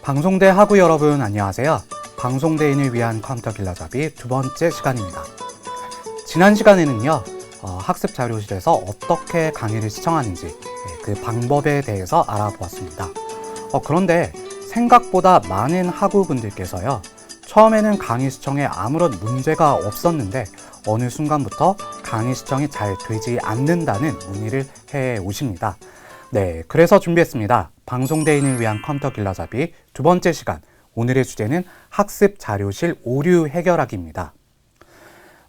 방송대 학우 여러분 안녕하세요. 방송대인을 위한 컴퓨터 길라잡이 두 번째 시간입니다. 지난 시간에는요, 학습 자료실에서 어떻게 강의를 시청하는지 그 방법에 대해서 알아보았습니다. 그런데 생각보다 많은 학우분들께서요, 처음에는 강의 시청에 아무런 문제가 없었는데 어느 순간부터 강의 시청이 잘 되지 않는다는 문의를 해 오십니다. 네, 그래서 준비했습니다. 방송대인을 위한 컴퓨터 길라잡이 두 번째 시간, 오늘의 주제는 학습 자료실 오류 해결하기입니다.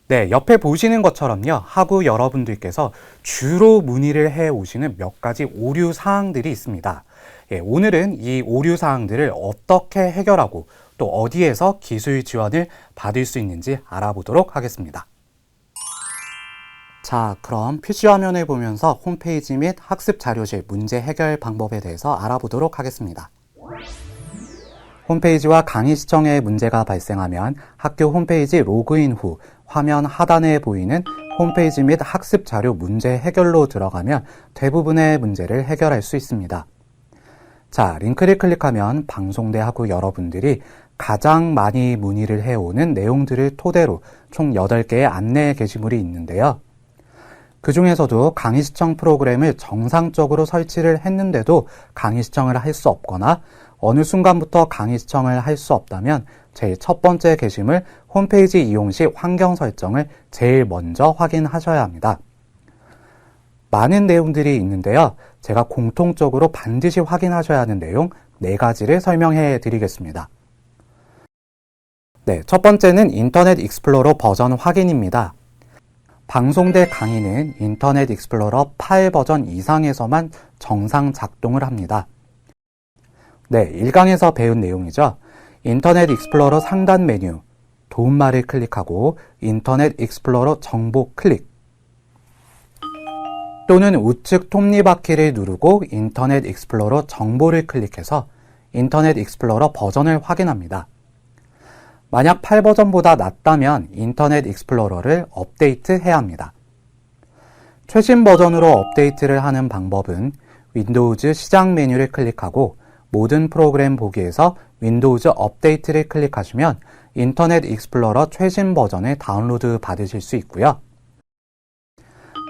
네, 옆에 보시는 것처럼요, 학우 여러분들께서 주로 문의를 해 오시는 몇 가지 오류 사항들이 있습니다. 오늘은 이 오류 사항들을 어떻게 해결하고 또 어디에서 기술 지원을 받을 수 있는지 알아보도록 하겠습니다. 자, 그럼 PC 화면을 보면서 홈페이지 및 학습 자료실 문제 해결 방법에 대해서 알아보도록 하겠습니다. 홈페이지와 강의 시청에 문제가 발생하면 학교 홈페이지 로그인 후 화면 하단에 보이는 홈페이지 및 학습 자료 문제 해결로 들어가면 대부분의 문제를 해결할 수 있습니다. 자, 링크를 클릭하면 방송대 학우 여러분들이 가장 많이 문의를 해오는 내용들을 토대로 총 8개의 안내 게시물이 있는데요. 그 중에서도 강의 시청 프로그램을 정상적으로 설치를 했는데도 강의 시청을 할 수 없거나 어느 순간부터 강의 시청을 할 수 없다면 제일 첫 번째 게시물 홈페이지 이용 시 환경 설정을 제일 먼저 확인하셔야 합니다. 많은 내용들이 있는데요. 제가 공통적으로 반드시 확인하셔야 하는 내용 4가지를 설명해 드리겠습니다. 네, 첫 번째는 인터넷 익스플로러 버전 확인입니다. 방송대 강의는 인터넷 익스플로러 8 버전 이상에서만 정상 작동을 합니다. 네, 1강에서 배운 내용이죠. 인터넷 익스플로러 상단 메뉴, 도움말을 클릭하고 인터넷 익스플로러 정보 클릭 또는 우측 톱니바퀴를 누르고 인터넷 익스플로러 정보를 클릭해서 인터넷 익스플로러 버전을 확인합니다. 만약 8버전보다 낮다면 인터넷 익스플로러를 업데이트해야 합니다. 최신 버전으로 업데이트를 하는 방법은 윈도우즈 시작 메뉴를 클릭하고 모든 프로그램 보기에서 윈도우즈 업데이트를 클릭하시면 인터넷 익스플로러 최신 버전을 다운로드 받으실 수 있고요.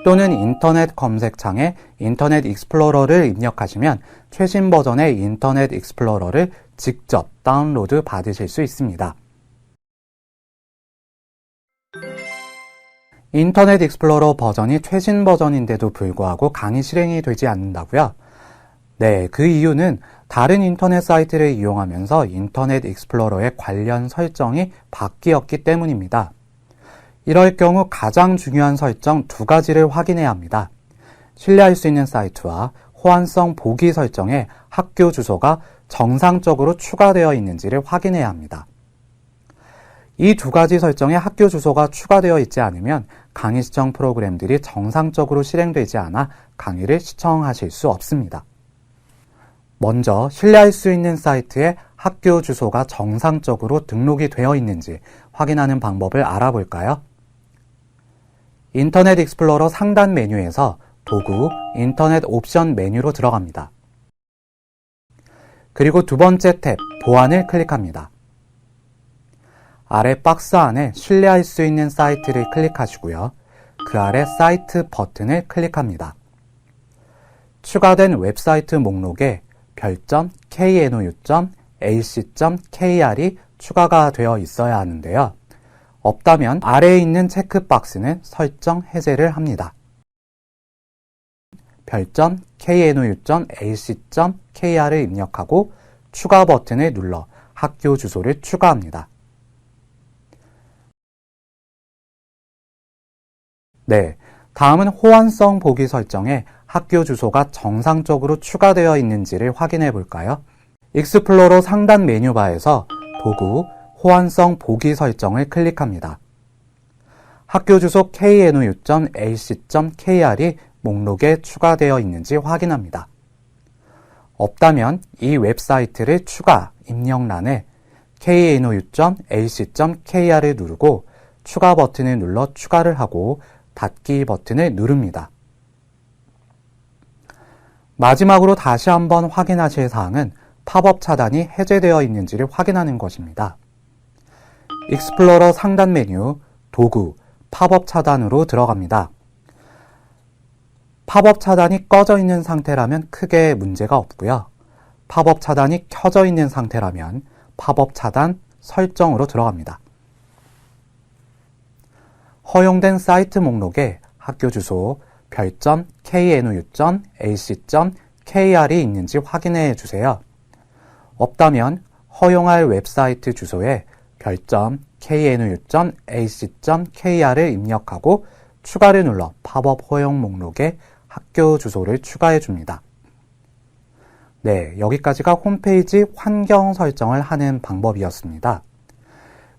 또는 인터넷 검색창에 인터넷 익스플로러를 입력하시면 최신 버전의 인터넷 익스플로러를 직접 다운로드 받으실 수 있습니다. 인터넷 익스플로러 버전이 최신 버전인데도 불구하고 강의 실행이 되지 않는다고요? 네, 그 이유는 다른 인터넷 사이트를 이용하면서 인터넷 익스플로러의 관련 설정이 바뀌었기 때문입니다. 이럴 경우 가장 중요한 설정 2가지를 확인해야 합니다. 신뢰할 수 있는 사이트와 호환성 보기 설정에 학교 주소가 정상적으로 추가되어 있는지를 확인해야 합니다. 이 2가지 설정에 학교 주소가 추가되어 있지 않으면 강의 시청 프로그램들이 정상적으로 실행되지 않아 강의를 시청하실 수 없습니다. 먼저 신뢰할 수 있는 사이트에 학교 주소가 정상적으로 등록이 되어 있는지 확인하는 방법을 알아볼까요? 인터넷 익스플로러 상단 메뉴에서 도구, 인터넷 옵션 메뉴로 들어갑니다. 그리고 두 번째 탭, 보안을 클릭합니다. 아래 박스 안에 신뢰할 수 있는 사이트를 클릭하시고요. 그 아래 사이트 버튼을 클릭합니다. 추가된 웹사이트 목록에 별점 knou.ac.kr이 추가가 되어 있어야 하는데요. 없다면 아래에 있는 체크박스는 설정 해제를 합니다. 별점 knou.ac.kr을 입력하고 추가 버튼을 눌러 학교 주소를 추가합니다. 네, 다음은 호환성 보기 설정에 학교 주소가 정상적으로 추가되어 있는지를 확인해 볼까요? 익스플로러 상단 메뉴바에서 도구, 호환성 보기 설정을 클릭합니다. 학교 주소 knou.ac.kr이 목록에 추가되어 있는지 확인합니다. 없다면 이 웹사이트를 추가 입력란에 knou.ac.kr을 누르고 추가 버튼을 눌러 추가를 하고 닫기 버튼을 누릅니다. 마지막으로 다시 한번 확인하실 사항은 팝업 차단이 해제되어 있는지를 확인하는 것입니다. 익스플로러 상단 메뉴, 도구, 팝업 차단으로 들어갑니다. 팝업 차단이 꺼져 있는 상태라면 크게 문제가 없고요. 팝업 차단이 켜져 있는 상태라면 팝업 차단 설정으로 들어갑니다. 허용된 사이트 목록에 학교 주소, 별점 knu.ac.kr이 있는지 확인해 주세요. 없다면 허용할 웹사이트 주소에 별점 knu.ac.kr을 입력하고 추가를 눌러 팝업 허용 목록에 학교 주소를 추가해 줍니다. 네, 여기까지가 홈페이지 환경 설정을 하는 방법이었습니다.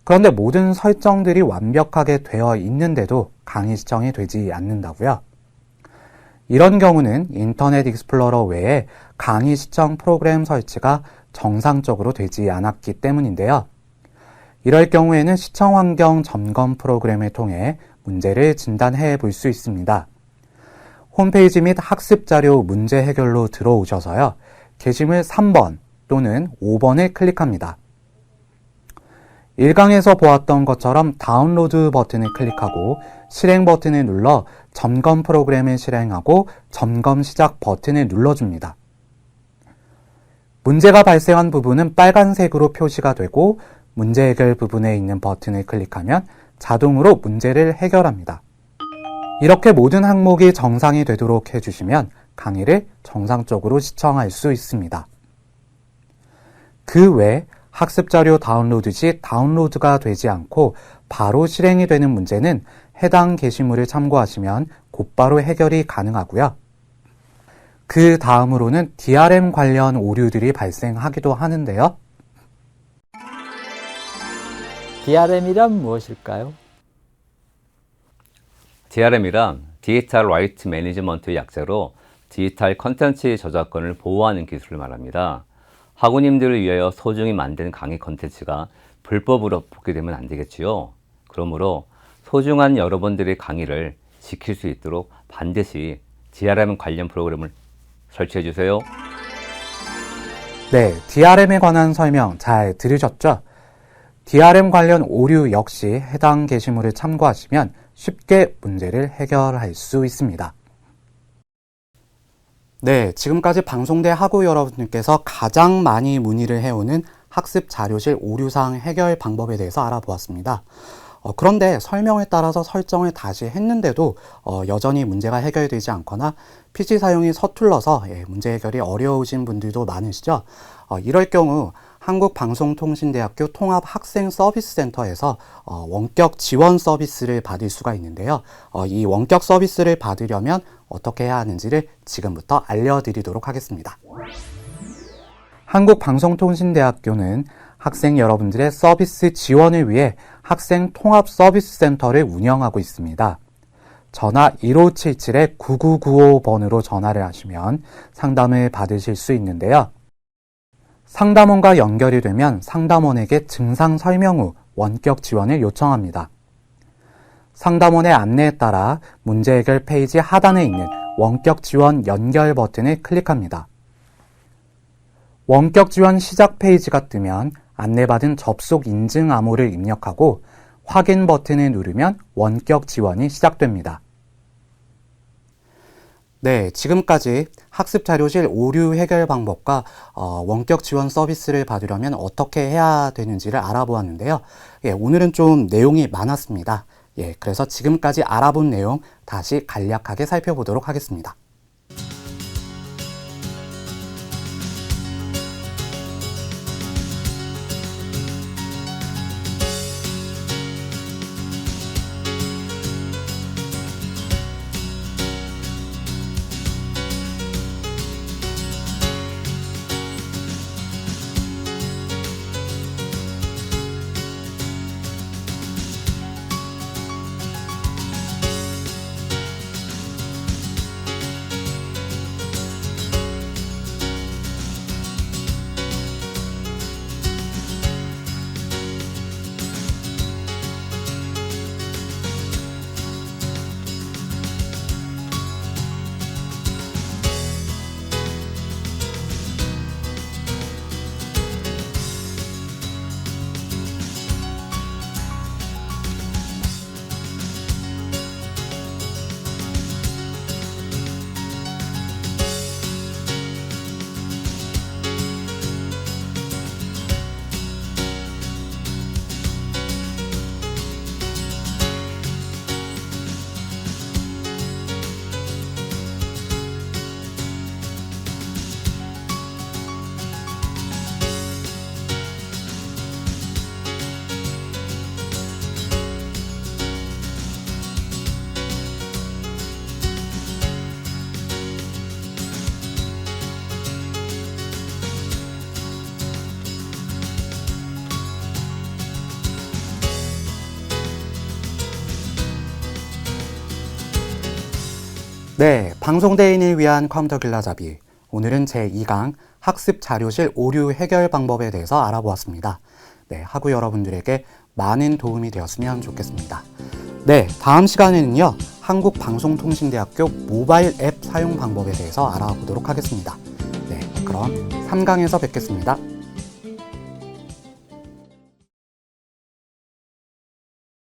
그런데 모든 설정들이 완벽하게 되어 있는데도 강의 시청이 되지 않는다고요? 이런 경우는 인터넷 익스플로러 외에 강의 시청 프로그램 설치가 정상적으로 되지 않았기 때문인데요. 이럴 경우에는 시청 환경 점검 프로그램을 통해 문제를 진단해 볼 수 있습니다. 홈페이지 및 학습 자료 문제 해결로 들어오셔서요. 게시물 3번 또는 5번을 클릭합니다. 1강에서 보았던 것처럼 다운로드 버튼을 클릭하고 실행 버튼을 눌러 점검 프로그램을 실행하고 점검 시작 버튼을 눌러줍니다. 문제가 발생한 부분은 빨간색으로 표시가 되고 문제 해결 부분에 있는 버튼을 클릭하면 자동으로 문제를 해결합니다. 이렇게 모든 항목이 정상이 되도록 해주시면 강의를 정상적으로 시청할 수 있습니다. 그 외 학습자료 다운로드 시 다운로드가 되지 않고 바로 실행이 되는 문제는 해당 게시물을 참고하시면 곧바로 해결이 가능하고요. 그 다음으로는 DRM 관련 오류들이 발생하기도 하는데요. DRM이란 무엇일까요? DRM이란 디지털 라이트 매니지먼트의 약자로 디지털 컨텐츠 저작권을 보호하는 기술을 말합니다. 학우님들을 위하여 소중히 만든 강의 컨텐츠가 불법으로 복귀되면 안 되겠지요. 그러므로 소중한 여러분들의 강의를 지킬 수 있도록 반드시 DRM 관련 프로그램을 설치해 주세요. 네, DRM에 관한 설명 잘 들으셨죠? DRM 관련 오류 역시 해당 게시물을 참고하시면 쉽게 문제를 해결할 수 있습니다. 네, 지금까지 방송대 학우 여러분들께서 가장 많이 문의를 해오는 학습 자료실 오류사항 해결 방법에 대해서 알아보았습니다. 그런데 설명에 따라서 설정을 다시 했는데도 여전히 문제가 해결되지 않거나 PC 사용이 서툴러서 문제 해결이 어려우신 분들도 많으시죠? 이럴 경우 한국방송통신대학교 통합학생서비스센터에서 원격 지원 서비스를 받을 수가 있는데요. 이 원격 서비스를 받으려면 어떻게 해야 하는지를 지금부터 알려드리도록 하겠습니다. 한국방송통신대학교는 학생 여러분들의 서비스 지원을 위해 학생 통합 서비스 센터를 운영하고 있습니다. 전화 1577-9995번으로 전화를 하시면 상담을 받으실 수 있는데요. 상담원과 연결이 되면 상담원에게 증상 설명 후 원격 지원을 요청합니다. 상담원의 안내에 따라 문제 해결 페이지 하단에 있는 원격 지원 연결 버튼을 클릭합니다. 원격 지원 시작 페이지가 뜨면 안내받은 접속 인증 암호를 입력하고 확인 버튼을 누르면 원격 지원이 시작됩니다. 네, 지금까지 학습 자료실 오류 해결 방법과 원격 지원 서비스를 받으려면 어떻게 해야 되는지를 알아보았는데요. 오늘은 좀 내용이 많았습니다. 그래서 지금까지 알아본 내용 다시 간략하게 살펴보도록 하겠습니다. 네, 방송대인을 위한 컴퓨터 길라잡이. 오늘은 제2강 학습 자료실 오류 해결 방법에 대해서 알아보았습니다. 네, 학우 여러분들에게 많은 도움이 되었으면 좋겠습니다. 네, 다음 시간에는요, 한국방송통신대학교 모바일 앱 사용 방법에 대해서 알아보도록 하겠습니다. 네, 그럼 3강에서 뵙겠습니다.